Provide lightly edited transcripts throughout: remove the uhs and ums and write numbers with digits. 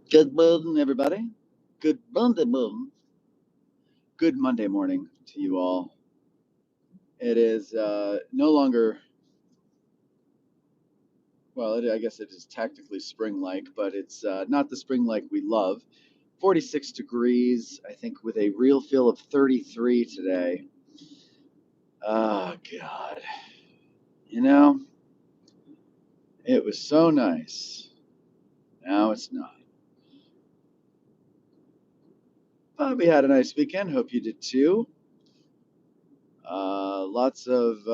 Good morning, everybody. Good Monday morning. Good Monday morning to you all. It is no longer, well, I guess it is technically spring like, but it's not the spring like we love. 46 degrees, I think, with a real feel of 33 today. Oh, God. You know, it was so nice. Now it's not. But we had a nice weekend. Hope you did too. Lots of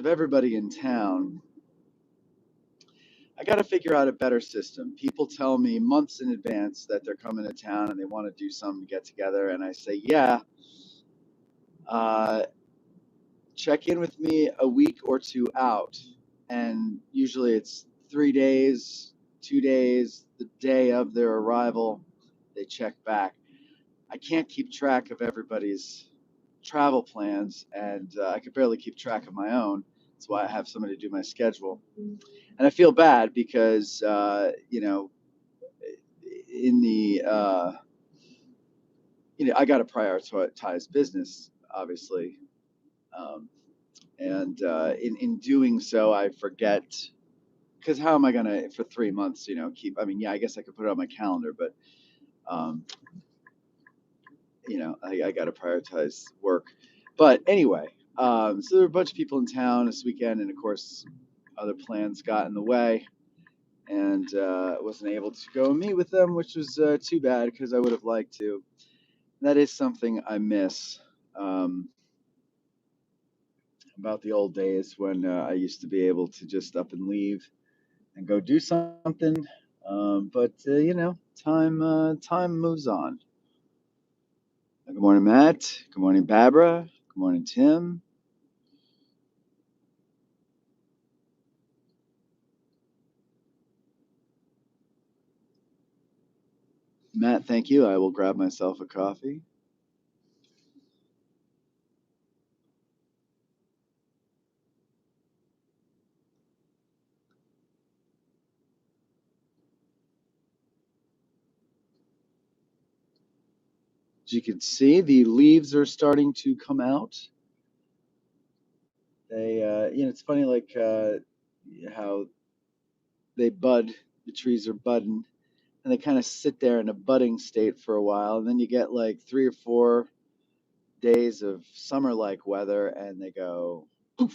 everybody in town. I got to figure out a better system. People tell me months in advance that they're coming to town and they want to do something to get together, and I say, yeah, uh, check in with me a week or two out. And usually it's 3 days, 2 days, the day of their arrival, they check back. I can't keep track of everybody's travel plans, and I could barely keep track of my own. That's why I have somebody do my schedule. And I feel bad because, in the I got to prioritize business, obviously, um, and in doing so, I forget because how am I gonna for 3 months, keep? I mean, yeah, I guess I could put it on my calendar, but um, I got to prioritize work. But anyway, so there were a bunch of people in town this weekend, and of course, other plans got in the way. And wasn't able to go and meet with them, which was too bad because I would have liked to. That is something I miss about the old days when I used to be able to just up and leave and go do something. But time moves on. Good morning, Matt. Good morning, Barbara. Good morning, Tim. Matt, thank you. I will grab myself a coffee. As you can see, the leaves are starting to come out. They, it's funny, like how they bud. The trees are budding, and they kind of sit there in a budding state for a while, and then you get like 3 or 4 days of summer-like weather, and they go poof.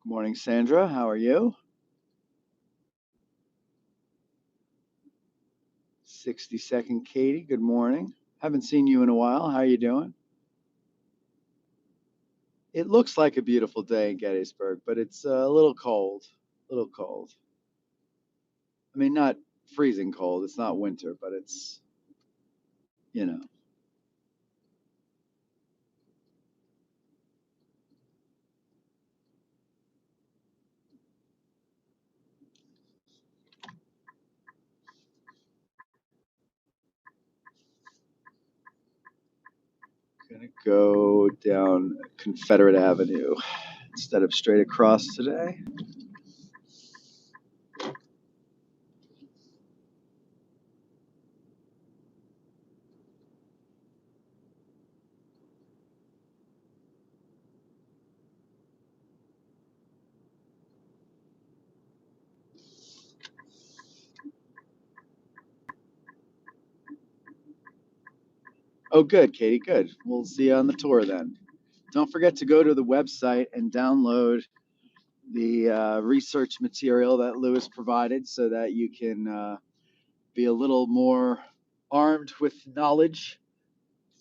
Good morning, Sandra. How are you? 60-second Katie. Good morning. Haven't seen you in a while. How are you doing? It looks like a beautiful day in Gettysburg, but it's a little cold. A little cold. I mean, not freezing cold. It's not winter, but it's, you know. Gonna go down Confederate Avenue instead of straight across today. Oh, good, Katie. Good. We'll see you on the tour then. Don't forget to go to the website and download the research material that Lewis provided so that you can be a little more armed with knowledge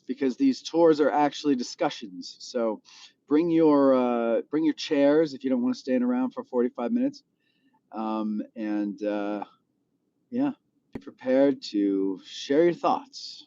because these tours are actually discussions. So bring your chairs if you don't want to stand around for 45 minutes. And yeah, be prepared to share your thoughts.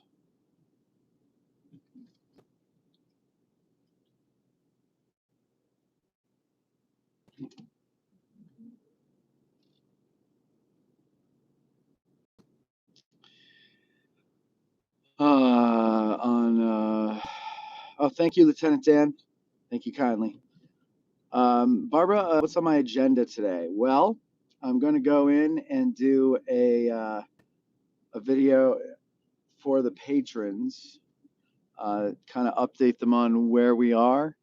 Oh, thank you, Lieutenant Dan. Thank you kindly. Barbara, what's on my agenda today? Well, I'm going to go in and do a video for the patrons, kind of update them on where we are.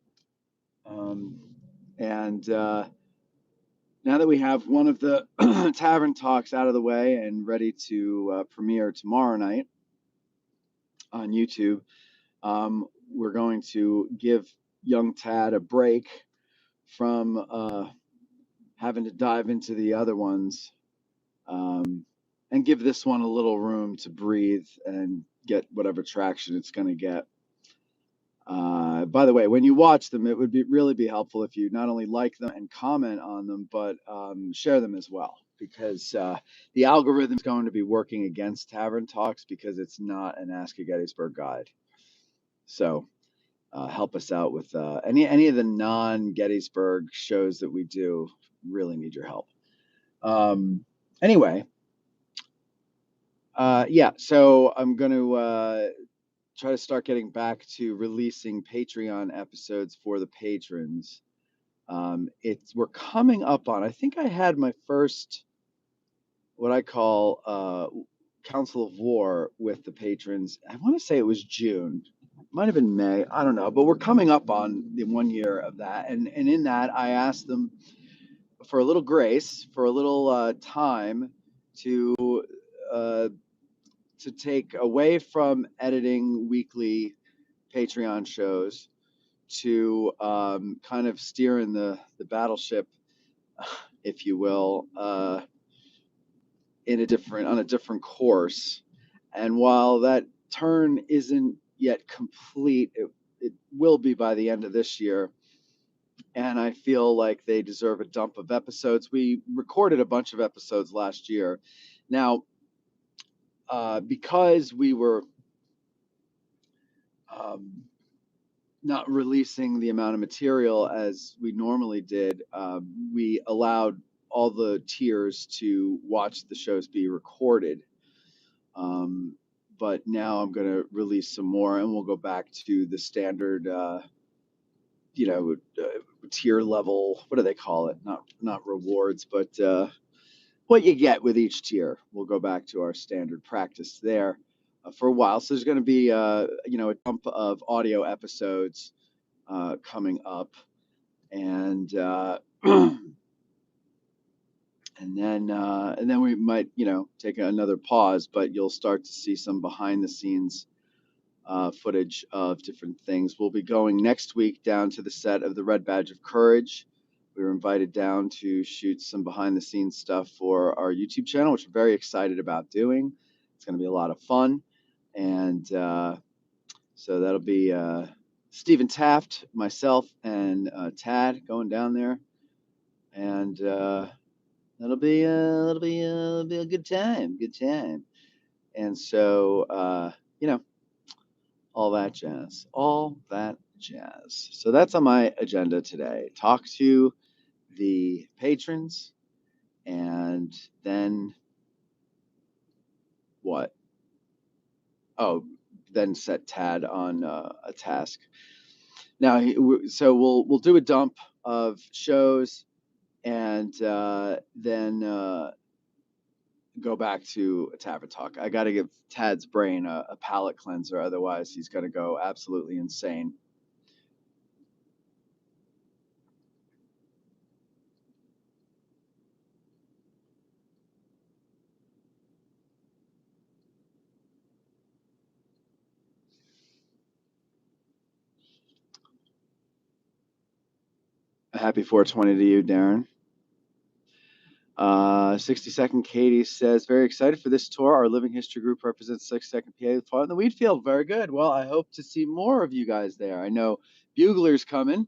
And now that we have one of the Tavern talks out of the way and ready to premiere tomorrow night on YouTube, we're going to give young Tad a break from having to dive into the other ones, and give this one a little room to breathe and get whatever traction it's going to get. By the way, when you watch them, it would really be helpful if you not only like them and comment on them, but share them as well, because the algorithm is going to be working against Tavern Talks because it's not an Ask a Gettysburg guide. So help us out with any of the non-Gettysburg shows that we do. Really need your help. Anyway, yeah, so I'm going to try to start getting back to releasing Patreon episodes for the patrons. We're coming up on, I think I had my first, what I call Council of War with the patrons. I want to say it was June. It might have been May. I don't know. But we're coming up on the 1 year of that. And in that, I asked them for a little grace, for a little time to take away from editing weekly Patreon shows to kind of steering the battleship, if you will, on a different course. And while that turn isn't yet complete, it will be by the end of this year. And I feel like they deserve a dump of episodes. We recorded a bunch of episodes last year. Now, because we were not releasing the amount of material as we normally did, we allowed all the tiers to watch the shows be recorded. But now I'm going to release some more, and we'll go back to the standard, tier level. What do they call it? Not rewards, but what you get with each tier. We'll go back to our standard practice there for a while. So there's going to be a dump of audio episodes coming up, and and then we might take another pause, but you'll start to see some behind the scenes footage of different things. We'll be going next week down to the set of the Red Badge of Courage. We were invited down to shoot some behind the scenes stuff for our YouTube channel, which we're very excited about doing. It's going to be a lot of fun. And so that'll be Stephen Taft, myself, and Tad going down there. And that'll be a good time. And so, all that jazz. So that's on my agenda today. Talk to the patrons, and then what? Oh, then set Tad on a task. Now, so we'll do a dump of shows, and then go back to a Tavern Talk. I got to give Tad's brain a palate cleanser, otherwise he's going to go absolutely insane. A happy 420 to you, Darren. 60-second Katie says, very excited for this tour. Our living history group represents 6-second PA fought in the wheat field. Very good. Well, I hope to see more of you guys there. I know Bugler's coming,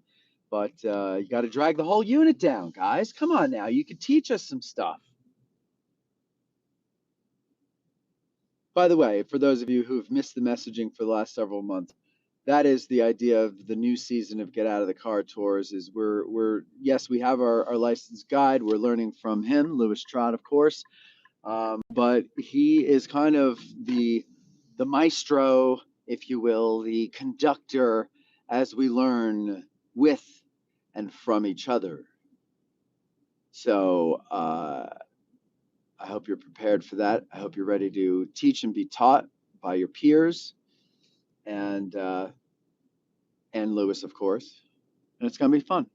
but you got to drag the whole unit down, guys. Come on now. You could teach us some stuff. By the way, for those of you who've missed the messaging for the last several months, that is the idea of the new season of Get Out of the Car tours. Is yes, we have our licensed guide. We're learning from him, Louis Trott, of course, but he is kind of the maestro, if you will, the conductor, as we learn with and from each other. So I hope you're prepared for that. I hope you're ready to teach and be taught by your peers and Lewis, of course. And it's going to be fun.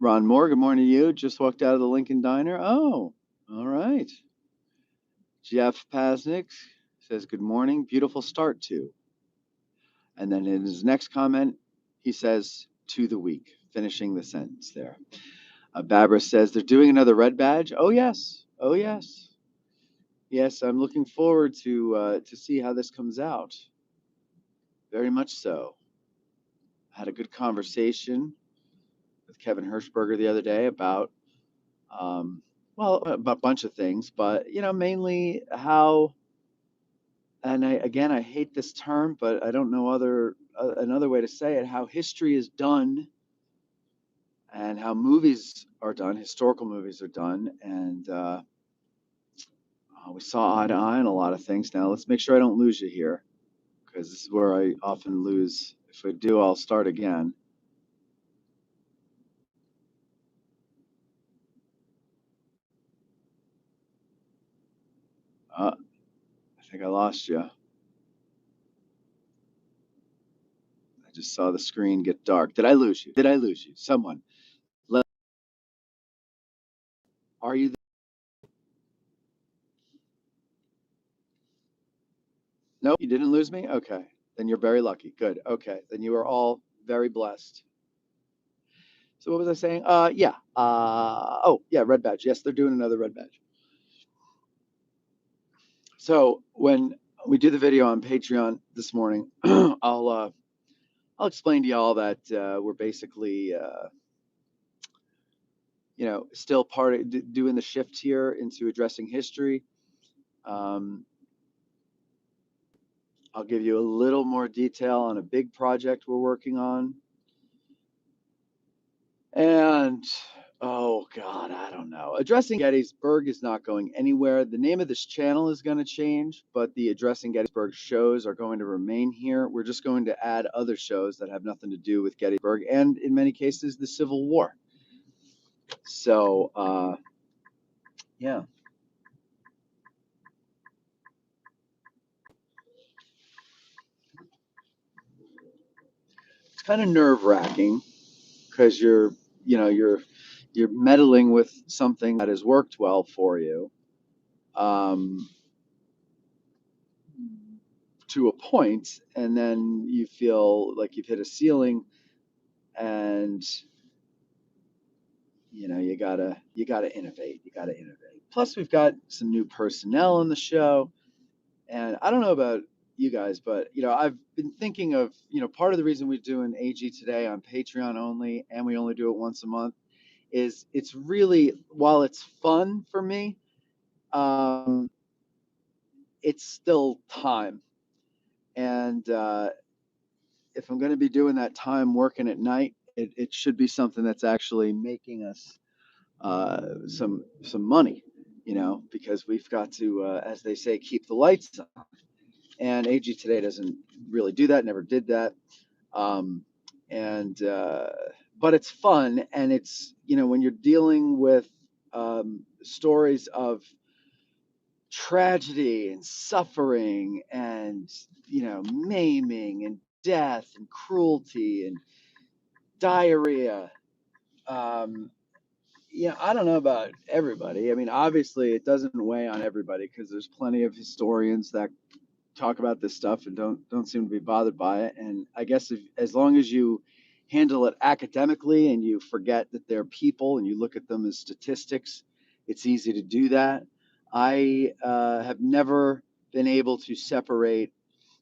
Ron Moore, good morning to you. Just walked out of the Lincoln Diner. Oh, all right. Jeff Pasnick says, good morning. Beautiful start to. And then in his next comment, he says, to the week, finishing the sentence there. Barbara says, they're doing another red badge. Oh, yes. Oh, yes. Yes, I'm looking forward to see how this comes out. Very much so. I had a good conversation with Kevin Hirschberger the other day about, about a bunch of things, but, mainly how, and I hate this term, but I don't know another way to say it, how history is done and how movies are done, historical movies are done. And we saw eye to eye on a lot of things. Now, let's make sure I don't lose you here, because this is where I often lose. If I do, I'll start again. I think I lost you. I just saw the screen get dark. Did I lose you? Did I lose you? Someone, are you there? No, you didn't lose me? Okay. Then you're very lucky. Good. Okay. Then you are all very blessed. So what was I saying? Yeah. Oh, yeah, red badge. Yes, they're doing another red badge. So when we do the video on Patreon this morning, I'll explain to y'all that we're basically still part of doing the shift here into addressing history. I'll give you a little more detail on a big project we're working on. And oh God, I don't know. Addressing Gettysburg is not going anywhere. The name of this channel is going to change, but the Addressing Gettysburg shows are going to remain here. We're just going to add other shows that have nothing to do with Gettysburg and in many cases the Civil War. So yeah. It's kind of nerve-wracking because you're meddling with something that has worked well for you. To a point, and then you feel like you've hit a ceiling, and you gotta innovate. You gotta innovate. Plus, we've got some new personnel on the show, and I don't know about you guys, but I've been thinking of part of the reason we're doing AG today on Patreon only, and we only do it once a month, is it's really, while it's fun for me, it's still time. And if I'm going to be doing that time working at night, it should be something that's actually making us some money, because we've got to, as they say, keep the lights on. And AG today doesn't really do that, never did that. And but it's fun, and it's when you're dealing with stories of tragedy and suffering and maiming and death and cruelty and diarrhea. um I don't know about everybody. I mean, obviously it doesn't weigh on everybody because there's plenty of historians that talk about this stuff and don't seem to be bothered by it. And I guess as long as you handle it academically and you forget that they're people and you look at them as statistics, it's easy to do that. I have never been able to separate.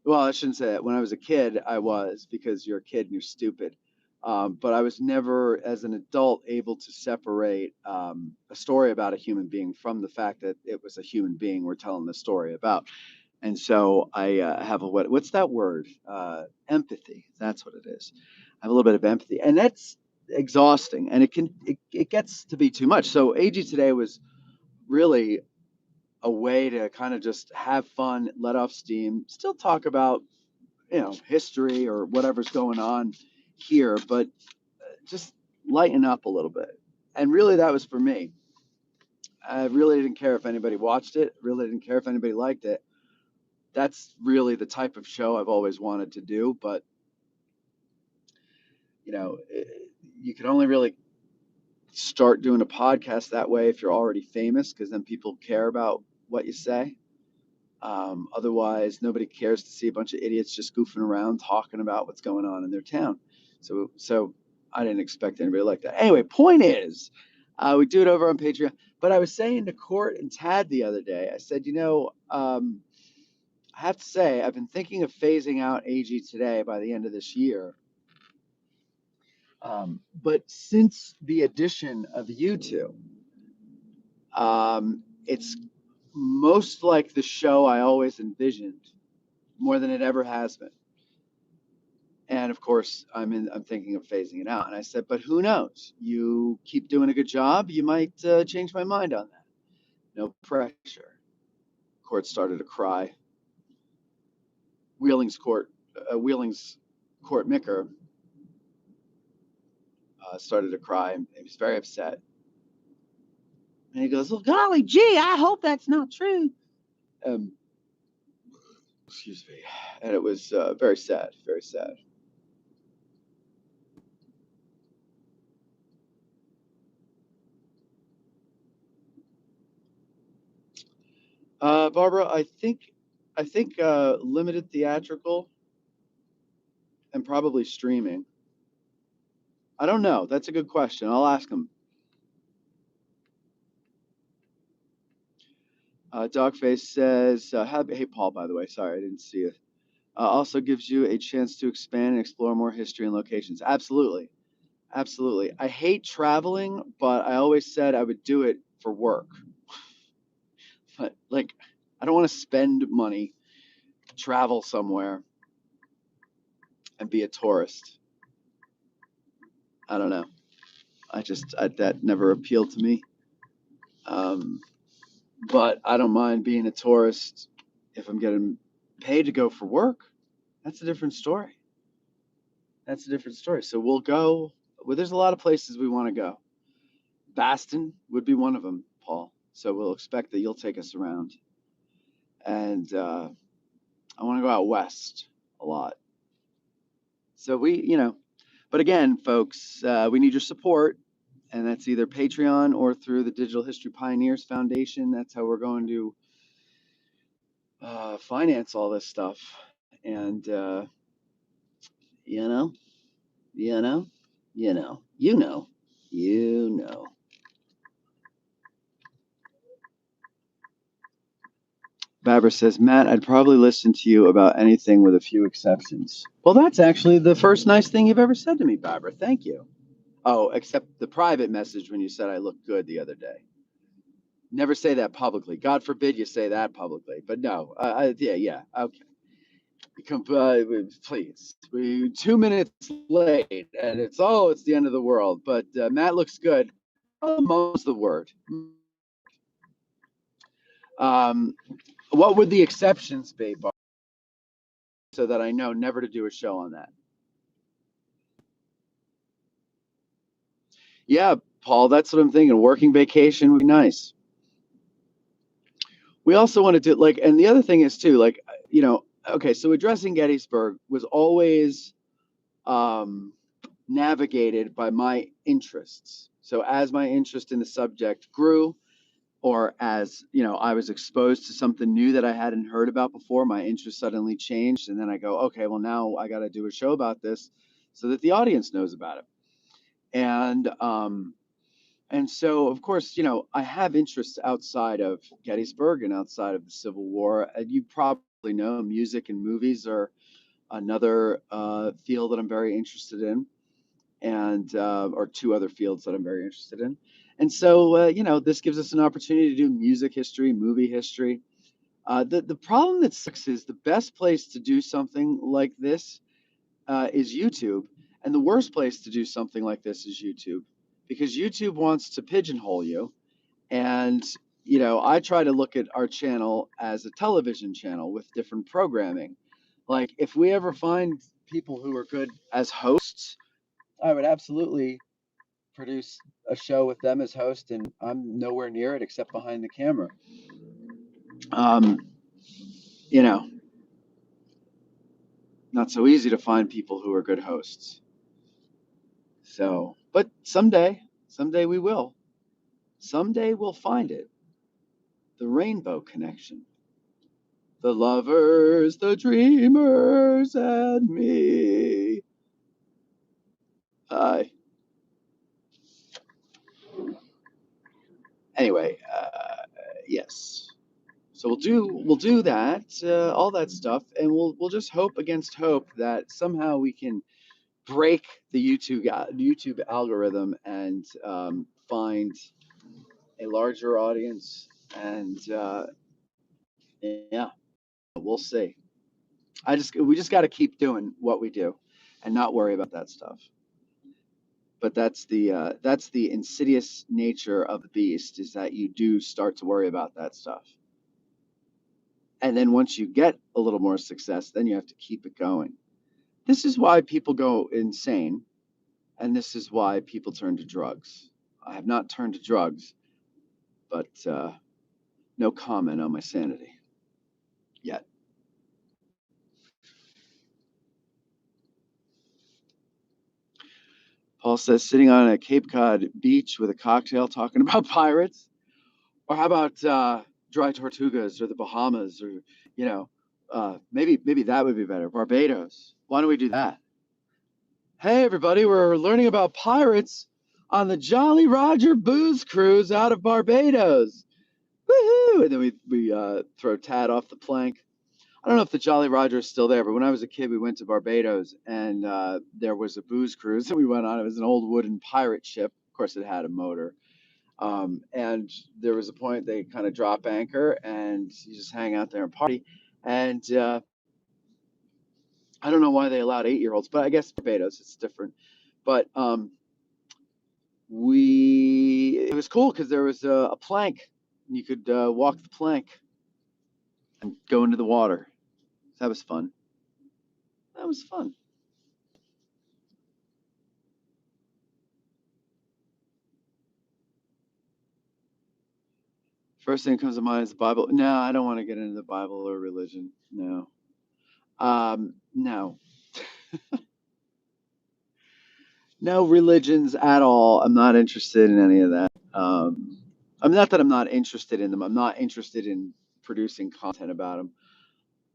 Well, I shouldn't say that. When I was a kid, I was, because you're a kid and you're stupid. But I was never, as an adult, able to separate a story about a human being from the fact that it was a human being we're telling the story about. And so I have what's that word? Empathy. That's what it is. I have a little bit of empathy, and that's exhausting, and it gets to be too much. So AG today was really a way to kind of just have fun, let off steam, still talk about history or whatever's going on here, but just lighten up a little bit. And really, that was for me. I really didn't care if anybody watched it. Really didn't care if anybody liked it. That's really the type of show I've always wanted to do. But you know, you can only really start doing a podcast that way if you're already famous, because then people care about what you say. Otherwise, nobody cares to see a bunch of idiots just goofing around talking about what's going on in their town. So I didn't expect anybody like that. Anyway, point is, we do it over on Patreon. But I was saying to Court and Tad the other day, I said, I have to say, I've been thinking of phasing out AG Today by the end of this year. But since the addition of YouTube, it's most like the show I always envisioned, more than it ever has been. And of course, I'm thinking of phasing it out. And I said, but who knows? You keep doing a good job, you might change my mind on that. No pressure. Court started to cry. Wheeling's Court Micker started to cry. He was very upset. And he goes, well, golly gee, I hope that's not true. Excuse me. And it was very sad, very sad. Barbara, I think limited theatrical and probably streaming. I don't know. That's a good question. I'll ask him. Dogface says, hey, Paul, by the way. Sorry, I didn't see it. Also gives you a chance to expand and explore more history and locations. Absolutely. Absolutely. I hate traveling, but I always said I would do it for work. But, like, I don't want to spend money, travel somewhere, and be a tourist. I don't know. That never appealed to me. But I don't mind being a tourist if I'm getting paid to go for work. That's a different story. That's a different story. So we'll go. Well, there's a lot of places we want to go. Baston would be one of them, Paul. So we'll expect that you'll take us around. And I want to go out west a lot. So but again, folks, we need your support. And that's either Patreon or through the Digital History Pioneers Foundation. That's how we're going to finance all this stuff. And, you know. Barbara says, Matt, I'd probably listen to you about anything with a few exceptions. Well, that's actually the first nice thing you've ever said to me, Barbara. Thank you. Oh, except the private message when you said I looked good the other day. Never say that publicly. God forbid you say that publicly. But no, yeah, okay. Please, we're 2 minutes late, and it's the end of the world. But Matt looks good. Almost the word. What would the exceptions be, Barbara, so that I know never to do a show on that? Yeah, Paul, that's what I'm thinking. Working vacation would be nice. We also want to do and the other thing is too, okay, so addressing Gettysburg was always navigated by my interests. So as my interest in the subject grew, or as I was exposed to something new that I hadn't heard about before, my interest suddenly changed, and then I go, okay, well now I got to do a show about this so that the audience knows about it. And so, of course, I have interests outside of Gettysburg and outside of the Civil War. You probably know music and movies are another field that I'm very interested in, and or two other fields that I'm very interested in. And so, this gives us an opportunity to do music history, movie history. The problem that sucks is the best place to do something like this is YouTube, and the worst place to do something like this is YouTube, because YouTube wants to pigeonhole you. And I try to look at our channel as a television channel with different programming. Like, if we ever find people who are good as hosts, I would absolutely produce a show with them as host, and I'm nowhere near it except behind the camera. Um, you know, not so easy to find people who are good hosts. So, but someday we will. Someday we'll find it. The rainbow connection. The lovers, the dreamers, and me. Hi. Anyway, yes. So we'll do that, all that stuff, and we'll just hope against hope that somehow we can break the YouTube algorithm and find a larger audience. And yeah, we'll see. We just got to keep doing what we do, and not worry about that stuff. But that's the insidious nature of the beast, is that you do start to worry about that stuff. And then once you get a little more success, then you have to keep it going. This is why people go insane, and this is why people turn to drugs. I have not turned to drugs, but no comment on my sanity yet. Paul says, sitting on a Cape Cod beach with a cocktail talking about pirates. Or how about dry tortugas, or the Bahamas, or maybe that would be better. Barbados. Why don't we do that? Hey everybody, we're learning about pirates on the Jolly Roger booze cruise out of Barbados. Woohoo! And then we throw Tad off the plank. I don't know if the Jolly Roger is still there, but when I was a kid, we went to Barbados, and there was a booze cruise that we went on. It was an old wooden pirate ship. Of course, it had a motor. And there was a point they kind of drop anchor, and you just hang out there and party. And I don't know why they allowed 8-year-olds, but I guess Barbados, it's different. But it was cool because there was a plank, and you could walk the plank and go into the water. That was fun. That was fun. First thing that comes to mind is the Bible. No, I don't want to get into the Bible or religion. No. No. No religions at all. I'm not interested in any of that. I'm not that I'm not interested in them. I'm not interested in producing content about them.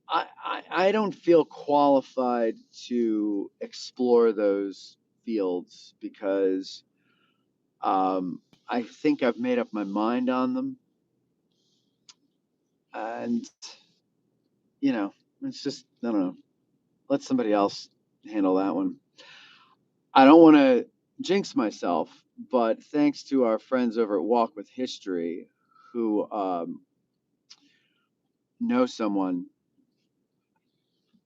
I don't feel qualified to explore those fields because I think I've made up my mind on them. And, it's just, I don't know. Let somebody else handle that one. I don't want to jinx myself, but thanks to our friends over at Walk with History who know someone,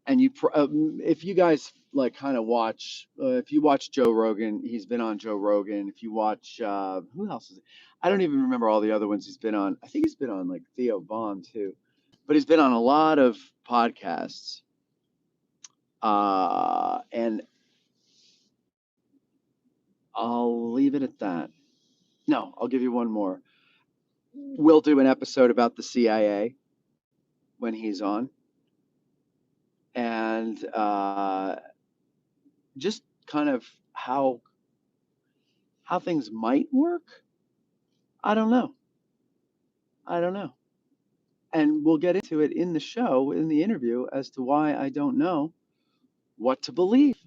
and if you guys like kind of watch, if you watch Joe Rogan, he's been on Joe Rogan. If you watch, who else is it? I don't even remember all the other ones he's been on. I think he's been on like Theo Vaughn too, but he's been on a lot of podcasts. And I'll leave it at that. No, I'll give you one more. We'll do an episode about the CIA when he's on, and just kind of how things might work. I don't know. And we'll get into it in the show, in the interview, as to why I don't know what to believe.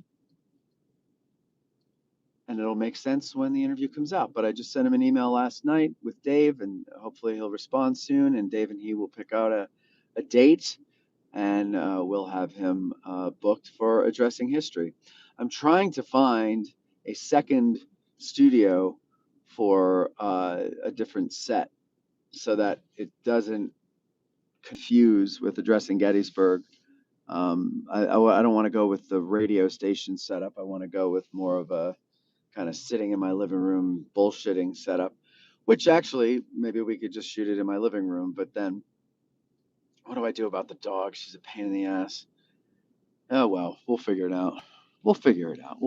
And it'll make sense when the interview comes out. But I just sent him an email last night with Dave, and hopefully he'll respond soon. And Dave and he will pick out a date, and we'll have him booked for Addressing History. I'm trying to find a second studio for a different set so that it doesn't confuse with Addressing Gettysburg. I don't want to go with the radio station setup. I want to go with more of a kind of sitting in my living room bullshitting setup, which actually maybe we could just shoot it in my living room. But then what do I do about the dog? She's a pain in the ass. Oh, well, we'll figure it out. We'll figure it out.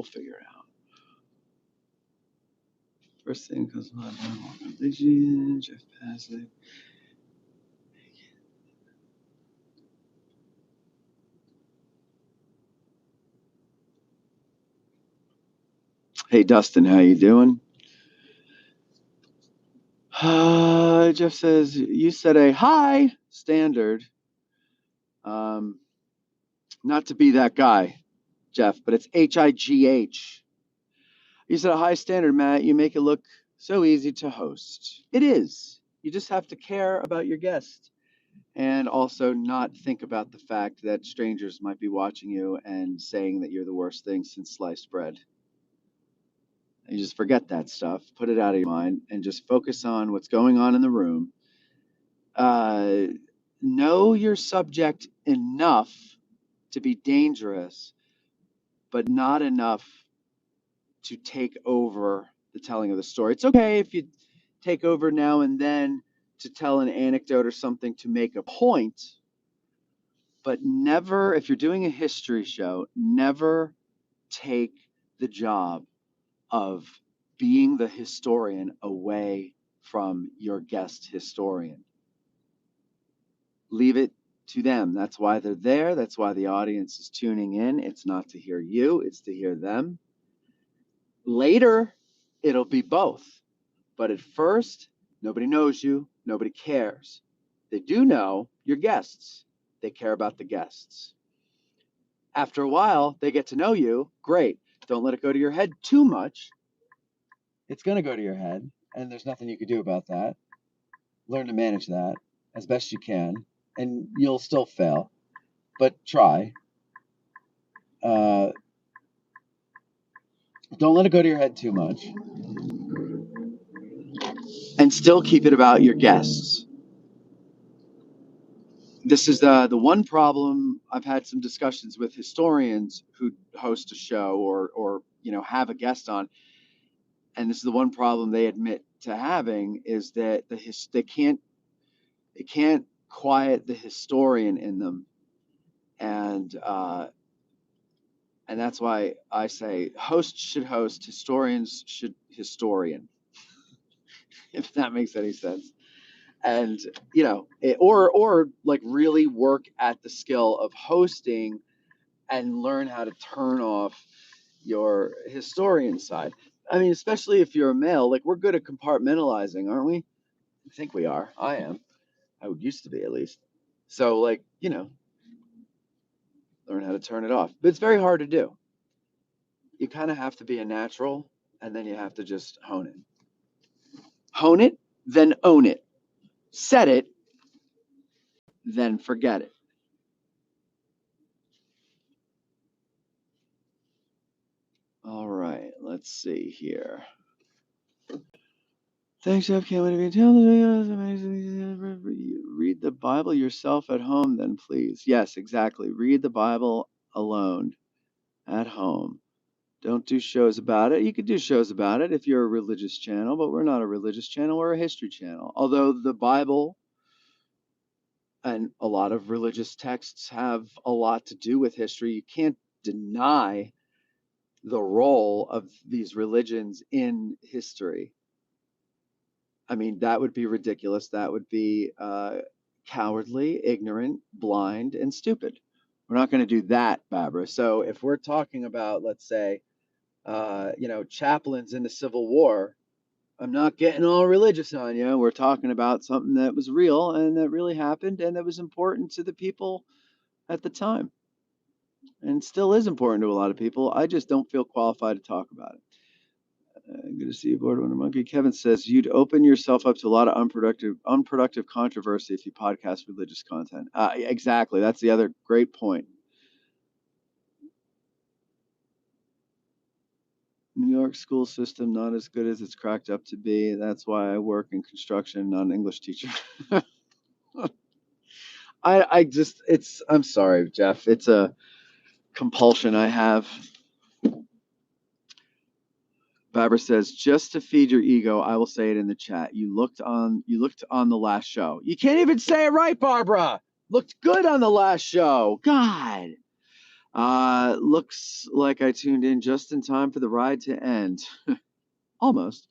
First thing comes to mind. Jeff Pasley. Hey Dustin, how you doing? Jeff says you said a high standard. Not to be that guy, Jeff, but it's HIGH. You said a high standard, Matt. You make it look so easy to host. It is. You just have to care about your guest and also not think about the fact that strangers might be watching you and saying that you're the worst thing since sliced bread. You just forget that stuff, put it out of your mind, and just focus on what's going on in the room. Know your subject enough to be dangerous, but not enough to take over the telling of the story. It's okay if you take over now and then to tell an anecdote or something to make a point, but never, if you're doing a history show, never take the job of being the historian away from your guest historian. Leave it to them. That's why they're there. That's why the audience is tuning in. It's not to hear you, it's to hear them. Later, it'll be both. But at first, nobody knows you, nobody cares. They do know your guests. They care about the guests. After a while, they get to know you. Great. Don't let it go to your head too much. It's going to go to your head, and there's nothing you can do about that. Learn to manage that as best you can, and you'll still fail, but try. Don't let it go to your head too much. And still keep it about your guests. This is the one problem. I've had some discussions with historians who host a show or have a guest on, and this is the one problem they admit to having is that they can't quiet the historian in them, and that's why I say hosts should host, historians should historian, if that makes any sense. And or like really work at the skill of hosting and learn how to turn off your historian side. I mean, especially if you're a male, like we're good at compartmentalizing, aren't we? I think we are. I am. I would used to be, at least. So like, learn how to turn it off. But it's very hard to do. You kind of have to be a natural, and then you have to just hone it. Hone it, then own it. Set it, then forget it. All right, let's see here. Thanks, Jeff. Can't wait to be telling. Read the Bible yourself at home, then, please. Yes, exactly. Read the Bible alone at home. Don't do shows about it. You could do shows about it if you're a religious channel, but we're not a religious channel. We're a history channel. Although the Bible and a lot of religious texts have a lot to do with history, you can't deny the role of these religions in history. I mean, that would be ridiculous. That would be cowardly, ignorant, blind, and stupid. We're not going to do that, Barbara. So if we're talking about, let's say, chaplains in the Civil War, I'm not getting all religious on you. We're talking about something that was real and that really happened and that was important to the people at the time and still is important to a lot of people. I just don't feel qualified to talk about it. Good to see you, Board Winter Monkey. Kevin says you'd open yourself up to a lot of unproductive controversy if you podcast religious content. Exactly. That's the other great point. New York school system not as good as it's cracked up to be. That's why I work in construction, not an English teacher. I'm sorry, Jeff. It's a compulsion I have. Barbara says, just to feed your ego, I will say it in the chat. You looked on the last show. You can't even say it right, Barbara. Looked good on the last show. God. Looks like I tuned in just in time for the ride to end. Almost.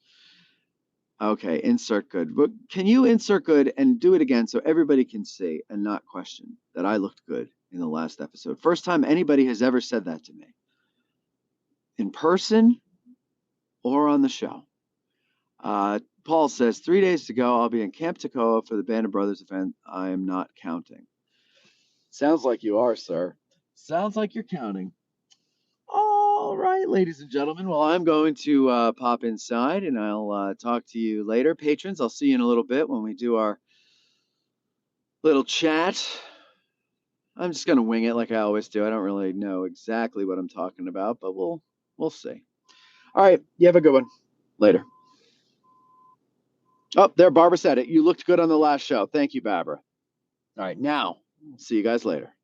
Okay, insert good. But can you insert good and do it again so everybody can see and not question that I looked good in the last episode? First time anybody has ever said that to me in person or on the show. Paul says 3 days to go. I'll be in Camp Toccoa for the Band of Brothers event. I am not counting. Sounds like you are, sir. Sounds like you're counting. All right, ladies and gentlemen. Well, I'm going to pop inside and I'll talk to you later. Patrons, I'll see you in a little bit when we do our little chat. I'm just going to wing it like I always do. I don't really know exactly what I'm talking about, but we'll see. All right, you have a good one. Later. Oh, there, Barbara said it. You looked good on the last show. Thank you, Barbara. All right, now, see you guys later.